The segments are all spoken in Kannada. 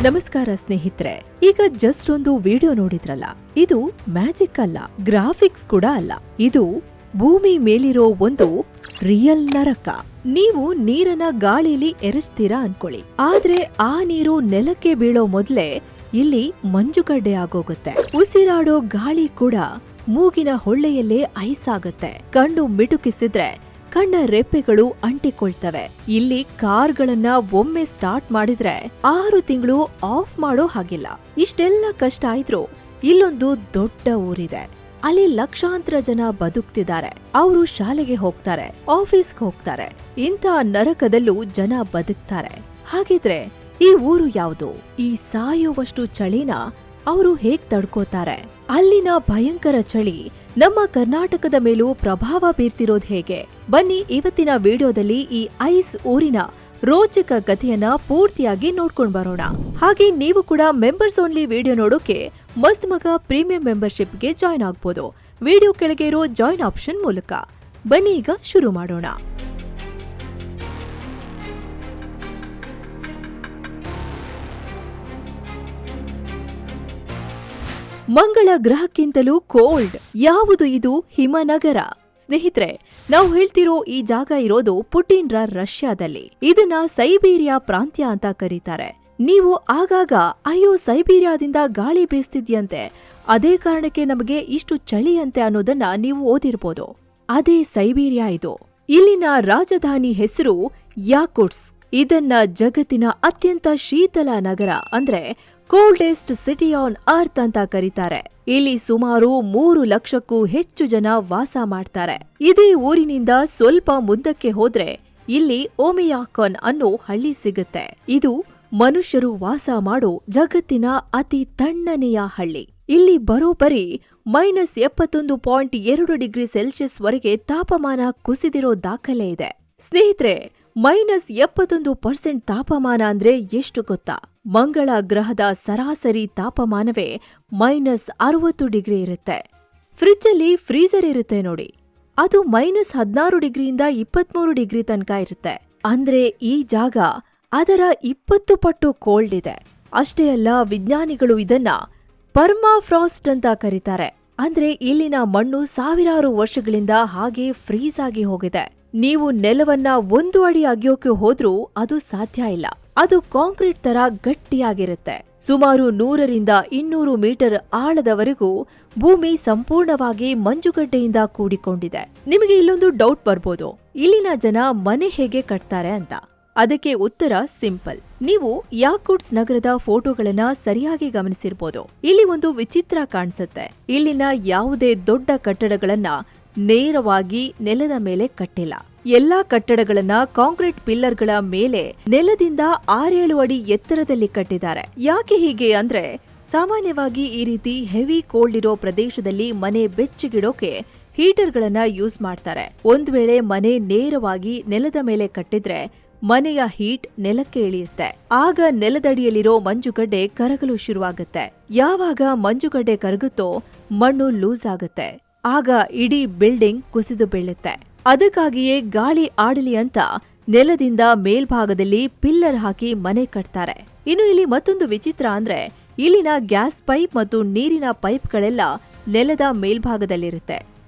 ನಮಸ್ಕಾರ ಸ್ನೇಹಿತರೆ, ಈಗ ಜಸ್ಟ್ ಒಂದು ವಿಡಿಯೋ ನೋಡಿದ್ರಲ್ಲ, ಇದು ಮ್ಯಾಜಿಕ್ ಅಲ್ಲ, ಗ್ರಾಫಿಕ್ಸ್ ಕೂಡ ಅಲ್ಲ. ಇದು ಭೂಮಿ ಮೇಲಿರೋ ಒಂದು ರಿಯಲ್ ನರಕ. ನೀವು ನೀರನ್ನ ಗಾಳಿಲಿ ಎರಚ್ತೀರಾ ಅನ್ಕೊಳ್ಳಿ, ಆದ್ರೆ ಆ ನೀರು ನೆಲಕ್ಕೆ ಬೀಳೋ ಮೊದ್ಲೇ ಇಲ್ಲಿ ಮಂಜುಗಡ್ಡೆ ಆಗೋಗುತ್ತೆ. ಉಸಿರಾಡೋ ಗಾಳಿ ಕೂಡ ಮೂಗಿನ ಹೊಳ್ಳೆಯಲ್ಲೇ ಐಸ್ ಆಗತ್ತೆ. ಕಣ್ಣು ಮಿಟುಕಿಸಿದ್ರೆ ಕಣ್ಣ ರೆಪ್ಪೆಗಳು ಅಂಟಿಕೊಳ್ತವೆ. ಇಲ್ಲಿ ಕಾರ್ಗಳನ್ನ ಒಮ್ಮೆ ಸ್ಟಾರ್ಟ್ ಮಾಡಿದ್ರೆ 6 ತಿಂಗಳು ಆಫ್ ಮಾಡೋ ಹಾಗಿಲ್ಲ. ಇಷ್ಟೆಲ್ಲ ಕಷ್ಟ ಆಯ್ತು, ಇಲ್ಲೊಂದು ದೊಡ್ಡ ಊರಿದೆ. ಅಲ್ಲಿ ಲಕ್ಷಾಂತರ ಜನ ಬದುಕ್ತಿದ್ದಾರೆ. ಅವರು ಶಾಲೆಗೆ ಹೋಗ್ತಾರೆ, ಆಫೀಸ್ಗೆ ಹೋಗ್ತಾರೆ. ಇಂಥ ನರಕದಲ್ಲೂ ಜನ ಬದುಕ್ತಾರೆ. ಹಾಗಿದ್ರೆ ಈ ಊರು ಯಾವುದು? ಈ ಸಾಯುವಷ್ಟು ಚಳಿನ ಅವರು ಹೇಗ್ ತಡ್ಕೋತಾರೆ? ಅಲ್ಲಿನ ಭಯಂಕರ ಚಳಿ ನಮ್ಮ ಕರ್ನಾಟಕದ ಮೇಲೂ ಪ್ರಭಾವ ಬೀರ್ತಿರೋದು ಹೇಗೆ? ಬನ್ನಿ ಇವತ್ತಿನ ವಿಡಿಯೋದಲ್ಲಿ ಈ ಐಸ್ ಊರಿನ ರೋಚಕ ಕಥೆಯನ್ನ ಪೂರ್ತಿಯಾಗಿ ನೋಡ್ಕೊಂಡ್ ಬರೋಣ. ಹಾಗೆ ನೀವು ಕೂಡ ಮೆಂಬರ್ಸ್ ಓನ್ಲಿ ವಿಡಿಯೋ ನೋಡೋಕೆ ಮಸ್ತ್ ಮಗ ಪ್ರೀಮಿಯಂ ಮೆಂಬರ್ಶಿಪ್ಗೆ ಜಾಯ್ನ್ ಆಗ್ಬೋದು. ವಿಡಿಯೋ ಕೆಳಗೆ ಇರೋ ಜಾಯ್ನ್ ಆಪ್ಷನ್ ಮೂಲಕ. ಬನ್ನಿ ಈಗ ಶುರು ಮಾಡೋಣ. ಮಂಗಳ ಗ್ರಹಕ್ಕಿಂತಲೂ ಕೋಲ್ಡ್. ಯಾವುದು ಇದು? ಹಿಮನಗರ. ಸ್ನೇಹಿತರೆ, ನಾವು ಹೇಳ್ತಿರೋ ಈ ಜಾಗ ಇರೋದು ಪುಟಿನ್ರ ರಷ್ಯಾದಲ್ಲಿ. ಇದನ್ನ ಸೈಬೀರಿಯಾ ಪ್ರಾಂತ್ಯ ಅಂತ ಕರೀತಾರೆ. ನೀವು ಆಗಾಗ ಅಯ್ಯೋ ಸೈಬೀರಿಯಾದಿಂದ ಗಾಳಿ ಬೀಸ್ತಿದ್ಯಂತೆ, ಅದೇ ಕಾರಣಕ್ಕೆ ನಮಗೆ ಇಷ್ಟು ಚಳಿ ಅಂತೆ ಅನ್ನೋದನ್ನ ನೀವು ಓದಿರ್ಬೋದು. ಅದೇ ಸೈಬೀರಿಯಾ ಇದು. ಇಲ್ಲಿನ ರಾಜಧಾನಿ ಹೆಸರು ಯಾಕುಟ್ಸ್ಕ್. ಇದನ್ನ ಜಗತ್ತಿನ ಅತ್ಯಂತ ಶೀತಲ ನಗರ ಅಂದ್ರೆ ಕೋಲ್ಡೆಸ್ಟ್ ಸಿಟಿ ಆನ್ ಅರ್ತ್ ಅಂತ ಕರೀತಾರೆ. ಇಲ್ಲಿ ಸುಮಾರು 3 ಲಕ್ಷಕ್ಕೂ ಹೆಚ್ಚು ಜನ ವಾಸ ಮಾಡ್ತಾರೆ. ಇದೇ ಊರಿನಿಂದ ಸ್ವಲ್ಪ ಮುಂದಕ್ಕೆ ಹೋದ್ರೆ ಇಲ್ಲಿ ಓಮಿಯಾಕಾನ್ ಅನ್ನೋ ಹಳ್ಳಿ ಸಿಗುತ್ತೆ. ಇದು ಮನುಷ್ಯರು ವಾಸ ಮಾಡೋ ಜಗತ್ತಿನ ಅತಿ ತಣ್ಣನೆಯ ಹಳ್ಳಿ. ಇಲ್ಲಿ ಬರೋಬ್ಬರಿ -71.2 ಡಿಗ್ರಿ ಸೆಲ್ಸಿಯಸ್ ವರೆಗೆ ತಾಪಮಾನ ಕುಸಿದಿರೋ ದಾಖಲೆ ಇದೆ. ಸ್ನೇಹಿತರೆ, -71% ತಾಪಮಾನ ಅಂದ್ರೆ ಎಷ್ಟು ಗೊತ್ತಾ? ಮಂಗಳ ಗ್ರಹದ ಸರಾಸರಿ ತಾಪಮಾನವೇ -60 ಡಿಗ್ರಿ ಇರುತ್ತೆ. ಫ್ರಿಜ್ಜಲ್ಲಿ ಫ್ರೀಜರ್ ಇರುತ್ತೆ ನೋಡಿ, ಅದು -16 ಡಿಗ್ರಿಯಿಂದ 23 ಡಿಗ್ರಿ ತನಕ ಇರುತ್ತೆ. ಅಂದ್ರೆ ಈ ಜಾಗ ಅದರ 20 ಪಟ್ಟು ಕೋಲ್ಡ್ ಇದೆ. ಅಷ್ಟೇ ಅಲ್ಲ, ವಿಜ್ಞಾನಿಗಳು ಇದನ್ನ ಪರ್ಮಾಫ್ರಾಸ್ಟ್ ಅಂತ ಕರೀತಾರೆ. ಅಂದ್ರೆ ಇಲ್ಲಿನ ಮಣ್ಣು ಸಾವಿರಾರು ವರ್ಷಗಳಿಂದ ಹಾಗೆ ಫ್ರೀಸ್ ಆಗಿ ಹೋಗಿದೆ. ನೀವು ನೆಲವನ್ನ 1 ಅಡಿ ಅಗೆಯೋಕೆ ಹೋದ್ರೂ ಅದು ಸಾಧ್ಯ ಇಲ್ಲ. ಅದು ಕಾಂಕ್ರೀಟ್ ತರ ಗಟ್ಟಿಯಾಗಿರುತ್ತೆ. ಸುಮಾರು 100 ರಿಂದ 200 ಮೀಟರ್ ಆಳದವರೆಗೂ ಭೂಮಿ ಸಂಪೂರ್ಣವಾಗಿ ಮಂಜುಗಡ್ಡೆಯಿಂದ ಕೂಡಿಕೊಂಡಿದೆ. ನಿಮಗೆ ಇಲ್ಲೊಂದು ಡೌಟ್ ಬರ್ಬೋದು, ಇಲ್ಲಿನ ಜನ ಮನೆ ಹೇಗೆ ಕಟ್ತಾರೆ ಅಂತ. ಅದಕ್ಕೆ ಉತ್ತರ ಸಿಂಪಲ್. ನೀವು ಯಾಕುಟ್ಸ್ ನಗರದ ಫೋಟೋಗಳನ್ನ ಸರಿಯಾಗಿ ಗಮನಿಸಿರ್ಬೋದು. ಇಲ್ಲಿ ಒಂದು ವಿಚಿತ್ರ ಕಾಣಿಸುತ್ತೆ. ಇಲ್ಲಿನ ಯಾವುದೇ ದೊಡ್ಡ ಕಟ್ಟಡಗಳನ್ನ ನೇರವಾಗಿ ನೆಲದ ಮೇಲೆ ಕಟ್ಟಿಲ್ಲ. ಎಲ್ಲಾ ಕಟ್ಟಡಗಳನ್ನ ಕಾಂಕ್ರೀಟ್ ಪಿಲ್ಲರ್ಗಳ ಮೇಲೆ ನೆಲದಿಂದ 6-7 ಅಡಿ ಎತ್ತರದಲ್ಲಿ ಕಟ್ಟಿದ್ದಾರೆ. ಯಾಕೆ ಹೀಗೆ ಅಂದ್ರೆ, ಸಾಮಾನ್ಯವಾಗಿ ಈ ರೀತಿ ಹೆವಿ ಕೋಲ್ಡ್ ಇರೋ ಪ್ರದೇಶದಲ್ಲಿ ಮನೆ ಬೆಚ್ಚಗಿಡೋಕೆ ಹೀಟರ್ಗಳನ್ನ ಯೂಸ್ ಮಾಡ್ತಾರೆ. ಒಂದ್ ವೇಳೆ ಮನೆ ನೇರವಾಗಿ ನೆಲದ ಮೇಲೆ ಕಟ್ಟಿದ್ರೆ ಮನೆಯ ಹೀಟ್ ನೆಲಕ್ಕೆ ಇಳಿಯುತ್ತೆ. ಆಗ ನೆಲದಡಿಯಲ್ಲಿರೋ ಮಂಜುಗಡ್ಡೆ ಕರಗಲು ಶುರುವಾಗುತ್ತೆ. ಯಾವಾಗ ಮಂಜುಗಡ್ಡೆ ಕರಗುತ್ತೋ ಮಣ್ಣು ಲೂಸ್ ಆಗುತ್ತೆ. ಆಗ ಇಡೀ ಬಿಲ್ಡಿಂಗ್ ಕುಸಿದು ಬೀಳುತ್ತೆ. ಅದಕ್ಕಾಗಿಯೇ ಗಾಳಿ ಆಡಲಿ ಅಂತ ನೆಲದಿಂದ ಮೇಲ್ಭಾಗದಲ್ಲಿ ಪಿಲ್ಲರ್ ಹಾಕಿ ಮನೆ ಕಟ್ತಾರೆ. ಇನ್ನು ಇಲ್ಲಿ ಮತ್ತೊಂದು ವಿಚಿತ್ರ ಅಂದ್ರೆ, ಇಲ್ಲಿನ ಗ್ಯಾಸ್ ಪೈಪ್ ಮತ್ತು ನೀರಿನ ಪೈಪ್ಗಳೆಲ್ಲ ನೆಲದ ಮೇಲ್ಭಾಗದಲ್ಲಿರುತ್ತೆ.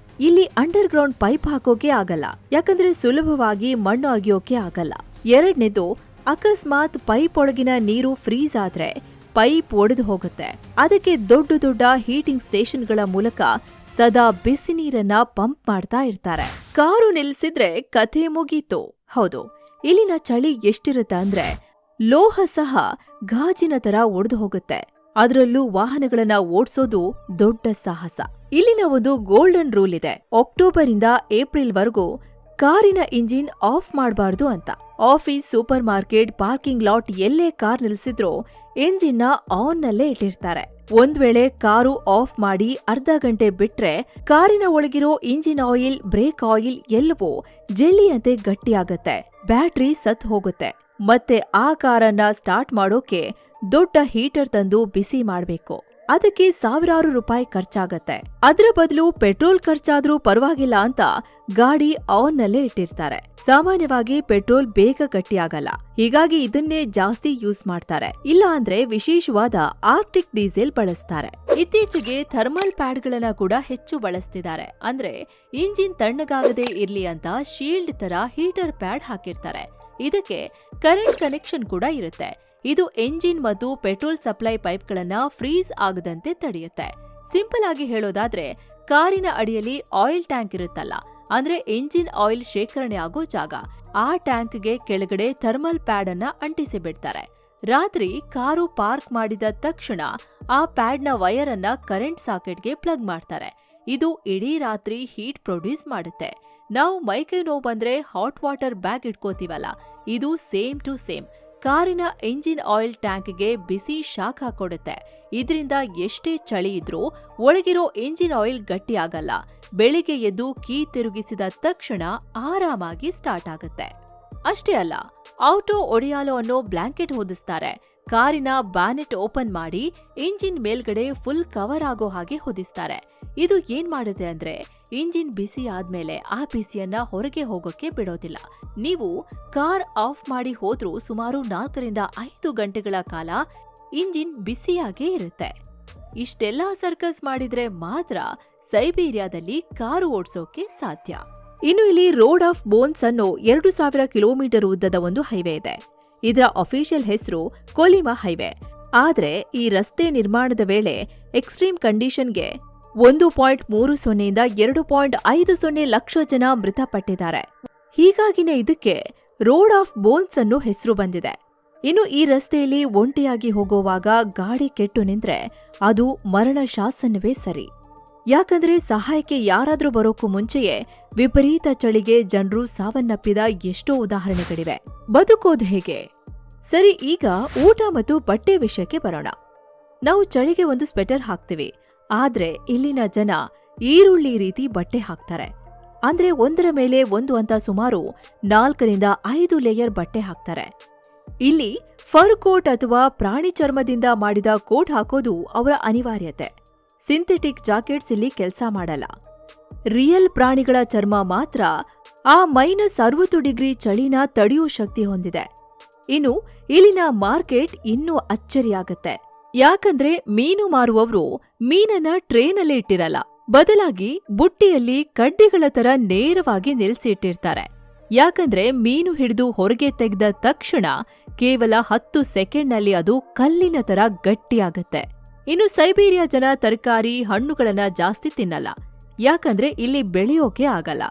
ಇಲ್ಲಿ ಅಂಡರ್ ಗ್ರೌಂಡ್ ಪೈಪ್ ಹಾಕೋಕೆ ಆಗಲ್ಲ, ಯಾಕಂದ್ರೆ ಸುಲಭವಾಗಿ ಮಣ್ಣು ಅಗಿಯೋಕೆ ಆಗಲ್ಲ. ಎರಡನೇದು, ಅಕಸ್ಮಾತ್ ಪೈಪ್ ಒಳಗಿನ ನೀರು ಫ್ರೀಸ್ ಆದ್ರೆ ಪೈಪ್ ಒಡೆದು ಹೋಗುತ್ತೆ. ಅದಕ್ಕೆ ದೊಡ್ಡ ದೊಡ್ಡ ಹೀಟಿಂಗ್ ಸ್ಟೇಷನ್ಗಳ ಮೂಲಕ ಸದಾ ಬಿಸಿ ನೀರನ್ನ ಪಂಪ್ ಮಾಡ್ತಾ ಇರ್ತಾರೆ. ಕಾರು ನಿಲ್ಸಿದ್ರೆ ಕಥೆ ಮುಗೀತು. ಹೌದು, ಇಲ್ಲಿನ ಚಳಿ ಎಷ್ಟಿರುತ್ತೆ ಅಂದ್ರೆ ಲೋಹ ಸಹ ಗಾಜಿನ ತರ ಒಡೆದು ಹೋಗುತ್ತೆ. ಅದರಲ್ಲೂ ವಾಹನಗಳನ್ನ ಓಡಿಸೋದು ದೊಡ್ಡ ಸಾಹಸ. ಇಲ್ಲಿನ ಒಂದು ಗೋಲ್ಡನ್ ರೂಲ್ ಇದೆ. ಅಕ್ಟೋಬರ್ ಇಂದ ಏಪ್ರಿಲ್ ವರೆಗೂ ಕಾರಿನ ಇಂಜಿನ್ ಆಫ್ ಮಾಡಬಾರ್ದು ಅಂತ. Office, super market, parking lot ಎಲ್ಲೇ ಕಾರ್ ನಿಲ್ಸಿದ್ರೂ ಎಂಜಿನ್ ನ ಆನ್ ನಲ್ಲೇ ಇಟ್ಟಿರ್ತಾರೆ. ಒಂದ್ ವೇಳೆ ಕಾರು ಆಫ್ ಮಾಡಿ ಅರ್ಧ ಗಂಟೆ ಬಿಟ್ರೆ ಕಾರಿನ ಒಳಗಿರೋ ಇಂಜಿನ್ ಆಯಿಲ್, ಬ್ರೇಕ್ ಆಯಿಲ್ ಎಲ್ಲವೂ ಜೆಲ್ಲಿಯಂತೆ ಗಟ್ಟಿಯಾಗತ್ತೆ. ಬ್ಯಾಟ್ರಿ ಸತ್ ಹೋಗುತ್ತೆ. ಮತ್ತೆ ಆ ಕಾರನ್ನ ಸ್ಟಾರ್ಟ್ ಮಾಡೋಕೆ ದೊಡ್ಡ ಹೀಟರ್ ತಂದು ಬಿಸಿ ಮಾಡ್ಬೇಕು. ಅದಕ್ಕೆ ಸಾವಿರಾರು ರೂಪಾಯಿ ಖರ್ಚಾಗತ್ತೆ. ಅದರ ಬದಲು ಪೆಟ್ರೋಲ್ ಖರ್ಚಾದ್ರೂ ಪರವಾಗಿಲ್ಲ ಅಂತ ಗಾಡಿ ಆನ್ ನಲ್ಲೇ ಇಟ್ಟಿರ್ತಾರೆ. ಸಾಮಾನ್ಯವಾಗಿ ಪೆಟ್ರೋಲ್ ಬೇಗ ಗಟ್ಟಿಯಾಗಲ್ಲ, ಹೀಗಾಗಿ ಇದನ್ನೇ ಜಾಸ್ತಿ ಯೂಸ್ ಮಾಡ್ತಾರೆ. ಇಲ್ಲ ಅಂದ್ರೆ ವಿಶೇಷವಾದ ಆರ್ಕ್ಟಿಕ್ ಡೀಸೆಲ್ ಬಳಸ್ತಾರೆ. ಇತ್ತೀಚೆಗೆ ಥರ್ಮಲ್ ಪ್ಯಾಡ್ಗಳನ್ನ ಕೂಡ ಹೆಚ್ಚು ಬಳಸ್ತಿದ್ದಾರೆ. ಅಂದ್ರೆ ಇಂಜಿನ್ ತಣ್ಣಗಾಗದೇ ಇರ್ಲಿ ಅಂತ ಶೀಲ್ಡ್ ತರ ಹೀಟರ್ ಪ್ಯಾಡ್ ಹಾಕಿರ್ತಾರೆ. ಇದಕ್ಕೆ ಕರೆಂಟ್ ಕನೆಕ್ಷನ್ ಕೂಡ ಇರುತ್ತೆ. ಇದು ಎಂಜಿನ್ ಮತ್ತು ಪೆಟ್ರೋಲ್ ಸಪ್ಲೈ ಪೈಪ್ಗಳನ್ನ ಫ್ರೀಸ್ ಆಗದಂತೆ ತಡೆಯುತ್ತೆ. ಸಿಂಪಲ್ ಆಗಿ ಹೇಳೋದಾದ್ರೆ, ಕಾರಿನ ಅಡಿಯಲ್ಲಿ ಆಯಿಲ್ ಟ್ಯಾಂಕ್ ಇರುತ್ತಲ್ಲ, ಅಂದ್ರೆ ಎಂಜಿನ್ ಆಯಿಲ್ ಶೇಖರಣೆ ಆಗೋ ಜಾಗ, ಆ ಟ್ಯಾಂಕ್ಗೆ ಕೆಳಗಡೆ ಥರ್ಮಲ್ ಪ್ಯಾಡ್ ಅನ್ನ ಅಂಟಿಸಿ ಬಿಡ್ತಾರೆ. ರಾತ್ರಿ ಕಾರು ಪಾರ್ಕ್ ಮಾಡಿದ ತಕ್ಷಣ ಆ ಪ್ಯಾಡ್ನ ವೈರ್ ಅನ್ನ ಕರೆಂಟ್ ಸಾಕೆಟ್ಗೆ ಪ್ಲಗ್ ಮಾಡ್ತಾರೆ. ಇದು ಇಡೀ ರಾತ್ರಿ ಹೀಟ್ ಪ್ರೊಡ್ಯೂಸ್ ಮಾಡುತ್ತೆ. ನಾವು ಮೈಕೈ ನೋವು ಬಂದ್ರೆ ಹಾಟ್ ವಾಟರ್ ಬ್ಯಾಗ್ ಇಟ್ಕೋತೀವಲ್ಲ, ಇದು ಸೇಮ್ ಟು ಸೇಮ್ ಕಾರಿನ ಎಂಜಿನ್ ಆಯಿಲ್ ಟ್ಯಾಂಕ್ಗೆ ಬಿಸಿ ಶಾಕ್ ಹಾಕೊಡುತ್ತೆ. ಇದರಿಂದ ಎಷ್ಟೇ ಚಳಿ ಇದ್ರೂ ಒಳಗಿರೋ ಎಂಜಿನ್ ಆಯಿಲ್ ಗಟ್ಟಿಯಾಗಲ್ಲ. ಬೆಳಿಗ್ಗೆ ಎದ್ದು ಕೀ ತಿರುಗಿಸಿದ ತಕ್ಷಣ ಆರಾಮಾಗಿ ಸ್ಟಾರ್ಟ್ ಆಗುತ್ತೆ. ಅಷ್ಟೇ ಅಲ್ಲ, ಆಟೋ ಒಡಿಯಾಲೋ ಅನ್ನೋ ಬ್ಲಾಂಕೆಟ್ ಹೊದಿಸ್ತಾರೆ. ಕಾರಿನ ಬ್ಯಾನೆಟ್ ಓಪನ್ ಮಾಡಿ ಇಂಜಿನ್ ಮೇಲ್ಗಡೆ ಫುಲ್ ಕವರ್ ಆಗೋ ಹಾಗೆ ಹೊದಿಸ್ತಾರೆ. ಇದು ಏನ್ ಮಾಡುತ್ತೆ ಅಂದ್ರೆ, ಇಂಜಿನ್ ಬಿಸಿ ಆದ್ಮೇಲೆ ಆ ಬಿಸಿಯನ್ನ ಹೊರಗೆ ಹೋಗೋಕೆ ಬಿಡೋದಿಲ್ಲ. ನೀವು ಕಾರ್ ಆಫ್ ಮಾಡಿ ಹೋದ್ರೂ ಸುಮಾರು 4ರಿಂದ 5 ಗಂಟೆಗಳ ಕಾಲ ಇಂಜಿನ್ ಬಿಸಿಯಾಗೇ ಇರುತ್ತೆ. ಇಷ್ಟೆಲ್ಲಾ ಸರ್ಕಸ್ ಮಾಡಿದ್ರೆ ಮಾತ್ರ ಸೈಬೀರಿಯಾದಲ್ಲಿ ಕಾರು ಓಡಿಸೋಕೆ ಸಾಧ್ಯ. ಇನ್ನು ಇಲ್ಲಿ ರೋಡ್ ಆಫ್ ಬೋನ್ಸ್ ಅನ್ನೋ 2000 ಕಿಲೋಮೀಟರ್ ಉದ್ದದ ಒಂದು ಹೈವೇ ಇದೆ. ಇದರ ಅಫಿಷಿಯಲ್ ಹೆಸರು ಕೊಲಿಮಾ ಹೈವೇ. ಆದ್ರೆ ಈ ರಸ್ತೆ ನಿರ್ಮಾಣದ ವೇಳೆ ಎಕ್ಸ್ಟ್ರೀಮ್ ಕಂಡೀಷನ್ಗೆ 1.30ಯಿಂದ 2.50 ಲಕ್ಷ ಜನ ಮೃತಪಟ್ಟಿದ್ದಾರೆ. ಹೀಗಾಗಿನೇ ಇದಕ್ಕೆ ರೋಡ್ ಆಫ್ ಬೋನ್ಸ್ ಅನ್ನೋ ಹೆಸರು ಬಂದಿದೆ. ಇನ್ನು ಈ ರಸ್ತೆಯಲ್ಲಿ ಒಂಟಿಯಾಗಿ ಹೋಗೋವಾಗ ಗಾಡಿ ಕೆಟ್ಟು ನಿಂತ್ರೆ ಅದು ಮರಣ ಶಾಸನವೇ ಸರಿ. ಯಾಕಂದ್ರೆ ಸಹಾಯಕ್ಕೆ ಯಾರಾದ್ರೂ ಬರೋಕ್ಕೂ ಮುಂಚೆಯೇ ವಿಪರೀತ ಚಳಿಗೆ ಜನರು ಸಾವನ್ನಪ್ಪಿದ ಎಷ್ಟೋ ಉದಾಹರಣೆಗಳಿವೆ. ಬದುಕೋದು ಹೇಗೆ? ಸರಿ, ಈಗ ಊಟ ಮತ್ತು ಬಟ್ಟೆ ವಿಷಯಕ್ಕೆ ಬರೋಣ. ನಾವು ಚಳಿಗೆ ಒಂದು ಸ್ವೆಟರ್ ಹಾಕ್ತೀವಿ, ಆದ್ರೆ ಇಲ್ಲಿನ ಜನ ಈರುಳ್ಳಿ ರೀತಿ ಬಟ್ಟೆ ಹಾಕ್ತಾರೆ. ಅಂದ್ರೆ ಒಂದರ ಮೇಲೆ ಒಂದು ಅಂತ ಸುಮಾರು 4ರಿಂದ 5 ಲೇಯರ್ ಬಟ್ಟೆ ಹಾಕ್ತಾರೆ. ಇಲ್ಲಿ ಫರ್ ಕೋಟ್ ಅಥವಾ ಪ್ರಾಣಿ ಚರ್ಮದಿಂದ ಮಾಡಿದ ಕೋಟ್ ಹಾಕೋದು ಅವರ ಅನಿವಾರ್ಯತೆ. ಸಿಂಥೆಟಿಕ್ ಜಾಕೆಟ್ಸ್ ಇಲ್ಲಿ ಕೆಲಸ ಮಾಡಲ್ಲ. ರಿಯಲ್ ಪ್ರಾಣಿಗಳ ಚರ್ಮ ಮಾತ್ರ ಆ -60 ಡಿಗ್ರಿ ಚಳಿನ ತಡೆಯೋ ಶಕ್ತಿ ಹೊಂದಿದೆ. ಇನ್ನು ಇಲ್ಲಿನ ಮಾರ್ಕೆಟ್ ಇನ್ನೂ ಅಚ್ಚರಿಯಾಗತ್ತೆ. ಯಾಕಂದ್ರೆ ಮೀನು ಮಾರುವವರು ಮೀನನ್ನ ಟ್ರೇನಲ್ಲೇ ಇಟ್ಟಿರಲ್ಲ, ಬದಲಾಗಿ ಬುಟ್ಟಿಯಲ್ಲಿ ಕಡ್ಡಿಗಳ ತರ ನೇರವಾಗಿ ನಿಲ್ಸಿ ಇಟ್ಟಿರ್ತಾರೆ. ಯಾಕಂದ್ರೆ ಮೀನು ಹಿಡಿದು ಹೊರಗೆ ತೆಗೆದ ತಕ್ಷಣ ಕೇವಲ 10 ಸೆಕೆಂಡ್ನಲ್ಲಿ ಅದು ಕಲ್ಲಿನ ತರ ಗಟ್ಟಿಯಾಗತ್ತೆ. ಇನ್ನು ಸೈಬೀರಿಯಾ ಜನ ತರಕಾರಿ, ಹಣ್ಣುಗಳನ್ನ ಜಾಸ್ತಿ ತಿನ್ನಲ್ಲ. ಯಾಕಂದ್ರೆ ಇಲ್ಲಿ ಬೆಳೆಯೋಕೆ ಆಗಲ್ಲ.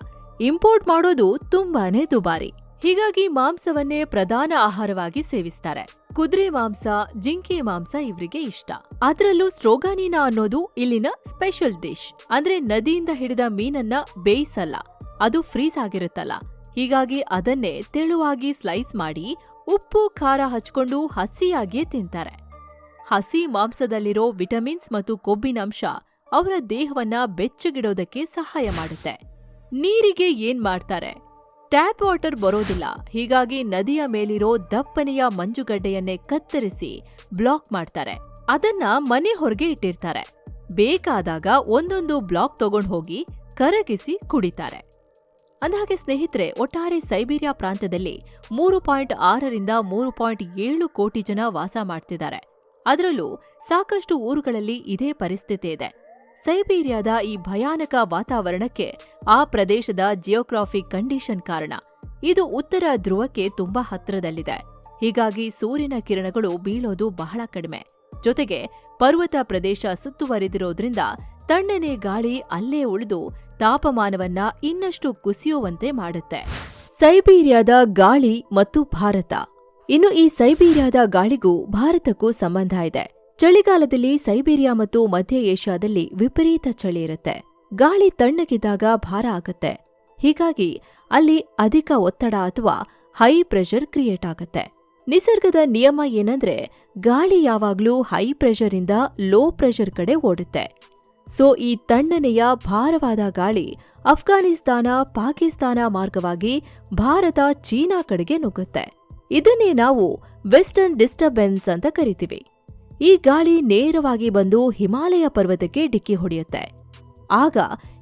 ಇಂಪೋರ್ಟ್ ಮಾಡೋದು ತುಂಬಾನೇ ದುಬಾರಿ. ಹೀಗಾಗಿ ಮಾಂಸವನ್ನೇ ಪ್ರಧಾನ ಆಹಾರವಾಗಿ ಸೇವಿಸ್ತಾರೆ. ಕುದುರೆ ಮಾಂಸ, ಜಿಂಕೆ ಮಾಂಸ ಇವರಿಗೆ ಇಷ್ಟ. ಅದರಲ್ಲೂ ಸ್ಟ್ರೋಗಾನಿನಾ ಅನ್ನೋದು ಇಲ್ಲಿನ ಸ್ಪೆಷಲ್ ಡಿಶ್. ಅಂದ್ರೆ ನದಿಯಿಂದ ಹಿಡಿದ ಮೀನನ್ನ ಬೇಯಿಸಲ್ಲ, ಅದು ಫ್ರೀಸ್ ಆಗಿರುತ್ತಲ್ಲ. ಹೀಗಾಗಿ ಅದನ್ನೇ ತೆಳುವಾಗಿ ಸ್ಲೈಸ್ ಮಾಡಿ ಉಪ್ಪು ಖಾರ ಹಚ್ಕೊಂಡು ಹಸಿಯಾಗಿಯೇ ತಿಂತಾರೆ. ಹಸಿ ಮಾಂಸದಲ್ಲಿರೋ ವಿಟಮಿನ್ಸ್ ಮತ್ತು ಕೊಬ್ಬಿನಂಶ ಅವರ ದೇಹವನ್ನ ಬೆಚ್ಚಗಿಡೋದಕ್ಕೆ ಸಹಾಯ ಮಾಡುತ್ತೆ. ನೀರಿಗೆ ಏನ್ ಮಾಡ್ತಾರೆ? ಟ್ಯಾಪ್ ವಾಟರ್ ಬರೋದಿಲ್ಲ. ಹೀಗಾಗಿ ನದಿಯ ಮೇಲಿರೋ ದಪ್ಪನೆಯ ಮಂಜುಗಡ್ಡೆಯನ್ನೇ ಕತ್ತರಿಸಿ ಬ್ಲಾಕ್ ಮಾಡ್ತಾರೆ. ಅದನ್ನ ಮನೆ ಹೊರಗೆ ಇಟ್ಟಿರ್ತಾರೆ. ಬೇಕಾದಾಗ ಒಂದೊಂದು ಬ್ಲಾಕ್ ತಗೊಂಡು ಹೋಗಿ ಕರಗಿಸಿ ಕುಡಿತಾರೆ. ಅಂದಹಾಗೆ ಸ್ನೇಹಿತರೆ, ಒಟ್ಟಾರೆ ಸೈಬೀರಿಯಾ ಪ್ರಾಂತ್ಯದಲ್ಲಿ 3.6ರಿಂದ 3.7 ಕೋಟಿ ಜನ ವಾಸ ಮಾಡ್ತಿದ್ದಾರೆ. ಅದರಲ್ಲೂ ಸಾಕಷ್ಟು ಊರುಗಳಲ್ಲಿ ಇದೇ ಪರಿಸ್ಥಿತಿ ಇದೆ. ಸೈಬೀರಿಯಾದ ಈ ಭಯಾನಕ ವಾತಾವರಣಕ್ಕೆ ಆ ಪ್ರದೇಶದ ಜಿಯೋಗ್ರಾಫಿಕ್ ಕಂಡೀಷನ್ ಕಾರಣ. ಇದು ಉತ್ತರ ಧ್ರುವಕ್ಕೆ ತುಂಬಾ ಹತ್ರದಲ್ಲಿದೆ. ಹೀಗಾಗಿ ಸೂರ್ಯನ ಕಿರಣಗಳು ಬೀಳೋದು ಬಹಳ ಕಡಿಮೆ. ಜೊತೆಗೆ ಪರ್ವತ ಪ್ರದೇಶ ಸುತ್ತುವರಿದಿರೋದ್ರಿಂದ ತಣ್ಣನೆ ಗಾಳಿ ಅಲ್ಲೇ ಉಳಿದು ತಾಪಮಾನವನ್ನ ಇನ್ನಷ್ಟು ಕುಸಿಯುವಂತೆ ಮಾಡುತ್ತೆ. ಸೈಬೀರಿಯಾದ ಗಾಳಿ ಮತ್ತು ಭಾರತ. ಇನ್ನು ಈ ಸೈಬೀರಿಯಾದ ಗಾಳಿಗೂ ಭಾರತಕ್ಕೂ ಸಂಬಂಧ ಇದೆ. ಚಳಿಗಾಲದಲ್ಲಿ ಸೈಬೀರಿಯಾ ಮತ್ತು ಮಧ್ಯ ಏಷ್ಯಾದಲ್ಲಿ ವಿಪರೀತ ಚಳಿ ಇರುತ್ತೆ. ಗಾಳಿ ತಣ್ಣಗಿದ್ದಾಗ ಭಾರ ಆಗುತ್ತೆ. ಹೀಗಾಗಿ ಅಲ್ಲಿ ಅಧಿಕ ಒತ್ತಡ ಅಥವಾ ಹೈ ಪ್ರೆಷರ್ ಕ್ರಿಯೇಟ್ ಆಗುತ್ತೆ. ನಿಸರ್ಗದ ನಿಯಮ ಏನಂದ್ರೆ, ಗಾಳಿ ಯಾವಾಗ್ಲೂ ಹೈ ಪ್ರೆಷರ್ ಇಂದ ಲೋ ಪ್ರೆಷರ್ ಕಡೆ ಓಡುತ್ತೆ. ಸೊ ಈ ತಣ್ಣನೆಯ ಭಾರವಾದ ಗಾಳಿ ಅಫ್ಘಾನಿಸ್ತಾನ, ಪಾಕಿಸ್ತಾನ ಮಾರ್ಗವಾಗಿ ಭಾರತ, ಚೀನಾ ಕಡೆಗೆ ನುಗ್ಗುತ್ತೆ. ಇದನ್ನೇ ನಾವು ವೆಸ್ಟರ್ನ್ ಡಿಸ್ಟರ್ಬೆನ್ಸ್ ಅಂತ ಕರಿತೀವಿ. ಈ ಗಾಳಿ ನೇರವಾಗಿ ಬಂದು ಹಿಮಾಲಯ ಪರ್ವತಕ್ಕೆ ಡಿಕ್ಕಿ ಹೊಡೆಯುತ್ತೆ. ಆಗ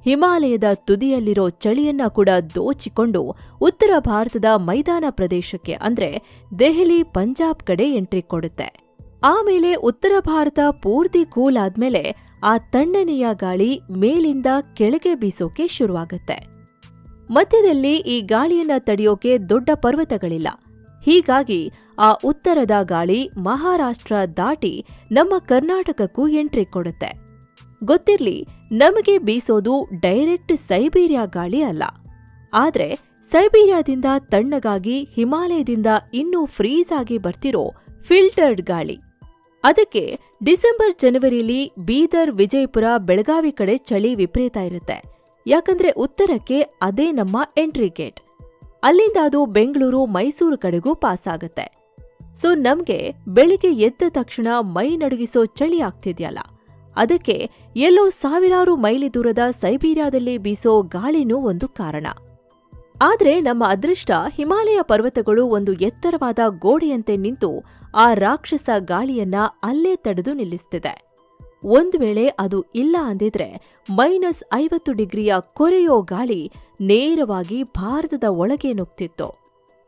ಹಿಮಾಲಯದ ತುದಿಯಲ್ಲಿರೋ ಚಳಿಯನ್ನ ಕೂಡ ದೋಚಿಕೊಂಡು ಉತ್ತರ ಭಾರತದ ಮೈದಾನ ಪ್ರದೇಶಕ್ಕೆ ಅಂದ್ರೆ ದೆಹಲಿ, ಪಂಜಾಬ್ ಕಡೆ ಎಂಟ್ರಿ ಕೊಡುತ್ತೆ. ಆಮೇಲೆ ಉತ್ತರ ಭಾರತ ಪೂರ್ತಿ ಕೂಲ್ ಆದ್ಮೇಲೆ ಆ ತಣ್ಣನೆಯ ಗಾಳಿ ಮೇಲಿಂದ ಕೆಳಗೆ ಬೀಸೋಕೆ ಶುರುವಾಗುತ್ತೆ. ಮಧ್ಯದಲ್ಲಿ ಈ ಗಾಳಿಯನ್ನ ತಡೆಯೋಕೆ ದೊಡ್ಡ ಪರ್ವತಗಳಿಲ್ಲ. ಹೀಗಾಗಿ ಆ ಉತ್ತರದ ಗಾಳಿ ಮಹಾರಾಷ್ಟ್ರ ದಾಟಿ ನಮ್ಮ ಕರ್ನಾಟಕಕ್ಕೂ ಎಂಟ್ರಿ ಕೊಡುತ್ತೆ. ಗೊತ್ತಿರ್ಲಿ, ನಮಗೆ ಬೀಸೋದು ಡೈರೆಕ್ಟ್ ಸೈಬೀರಿಯಾ ಗಾಳಿ ಅಲ್ಲ. ಆದ್ರೆ ಸೈಬೀರಿಯಾದಿಂದ ತಣ್ಣಗಾಗಿ ಹಿಮಾಲಯದಿಂದ ಇನ್ನೂ ಫ್ರೀಸ್ ಆಗಿ ಬರ್ತಿರೋ ಫಿಲ್ಟರ್ಡ್ ಗಾಳಿ. ಅದಕ್ಕೆ ಡಿಸೆಂಬರ್ ಜನವರಿಲಿ ಬೀದರ್, ವಿಜಯಪುರ, ಬೆಳಗಾವಿ ಕಡೆ ಚಳಿ ವಿಪರೀತ ಇರುತ್ತೆ. ಯಾಕಂದ್ರೆ ಉತ್ತರಕ್ಕೆ ಅದೇ ನಮ್ಮ ಎಂಟ್ರಿ ಗೇಟ್. ಅಲ್ಲಿಂದ ಅದು ಬೆಂಗಳೂರು, ಮೈಸೂರು ಕಡೆಗೂ ಪಾಸ್ ಆಗುತ್ತೆ. ಸೊ ನಮ್ಗೆ ಬೆಳಿಗ್ಗೆ ಎದ್ದ ತಕ್ಷಣ ಮೈ ನಡುಗಿಸೋ ಚಳಿ ಆಗ್ತಿದ್ಯಲ್ಲ, ಅದಕ್ಕೆ ಎಲ್ಲೋ ಸಾವಿರಾರು ಮೈಲಿ ದೂರದ ಸೈಬೀರಿಯಾದಲ್ಲಿ ಬೀಸೋ ಗಾಳಿನೂ ಒಂದು ಕಾರಣ. ಆದ್ರೆ ನಮ್ಮ ಅದೃಷ್ಟ, ಹಿಮಾಲಯ ಪರ್ವತಗಳು ಒಂದು ಎತ್ತರವಾದ ಗೋಡೆಯಂತೆ ನಿಂತು ಆ ರಾಕ್ಷಸ ಗಾಳಿಯನ್ನ ಅಲ್ಲೇ ತಡೆದು ನಿಲ್ಲಿಸ್ತಿದೆ. ಒಂದು ವೇಳೆ ಅದು ಇಲ್ಲ ಅಂದಿದ್ರೆ -50 ಡಿಗ್ರಿಯ ಕೊರೆಯೋ ಗಾಳಿ ನೇರವಾಗಿ ಭಾರತದ ಒಳಗೆ ನುಗ್ತಿತ್ತು.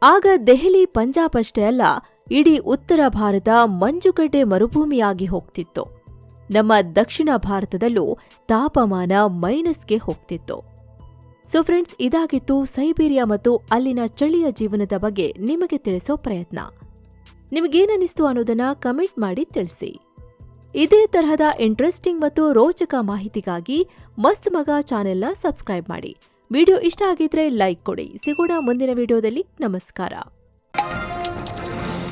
ಆಗ ದೆಹಲಿ, ಪಂಜಾಬ್ ಅಷ್ಟೇ ಅಲ್ಲ, ಇಡೀ ಉತ್ತರ ಭಾರತ ಮಂಜುಗಡ್ಡೆ ಮರುಭೂಮಿಯಾಗಿ ಹೋಗ್ತಿತ್ತು. ನಮ್ಮ ದಕ್ಷಿಣ ಭಾರತದಲ್ಲೂ ತಾಪಮಾನ ಮೈನಸ್ಗೆ ಹೋಗ್ತಿತ್ತು. ಸೊ ಫ್ರೆಂಡ್ಸ್, ಇದಾಗಿತ್ತು ಸೈಬೀರಿಯಾ ಮತ್ತು ಅಲ್ಲಿನ ಚಳಿಯ ಜೀವನದ ಬಗ್ಗೆ ನಿಮಗೆ ತಿಳಿಸೋ ಪ್ರಯತ್ನ. ನಿಮಗೇನನಿಸ್ತು ಅನ್ನೋದನ್ನ ಕಮೆಂಟ್ ಮಾಡಿ ತಿಳಿಸಿ. ಇದೇ ತರಹದ ಇಂಟ್ರೆಸ್ಟಿಂಗ್ ಮತ್ತು ರೋಚಕ ಮಾಹಿತಿಗಾಗಿ ಮಸ್ತ್ ಮಗ ಚಾನೆಲ್ನ ಸಬ್ಸ್ಕ್ರೈಬ್ ಮಾಡಿ. ವಿಡಿಯೋ ಇಷ್ಟ ಆಗಿದ್ರೆ ಲೈಕ್ ಕೊಡಿ. ಸಿಗೋಣ ಮುಂದಿನ ವಿಡಿಯೋದಲ್ಲಿ. ನಮಸ್ಕಾರ.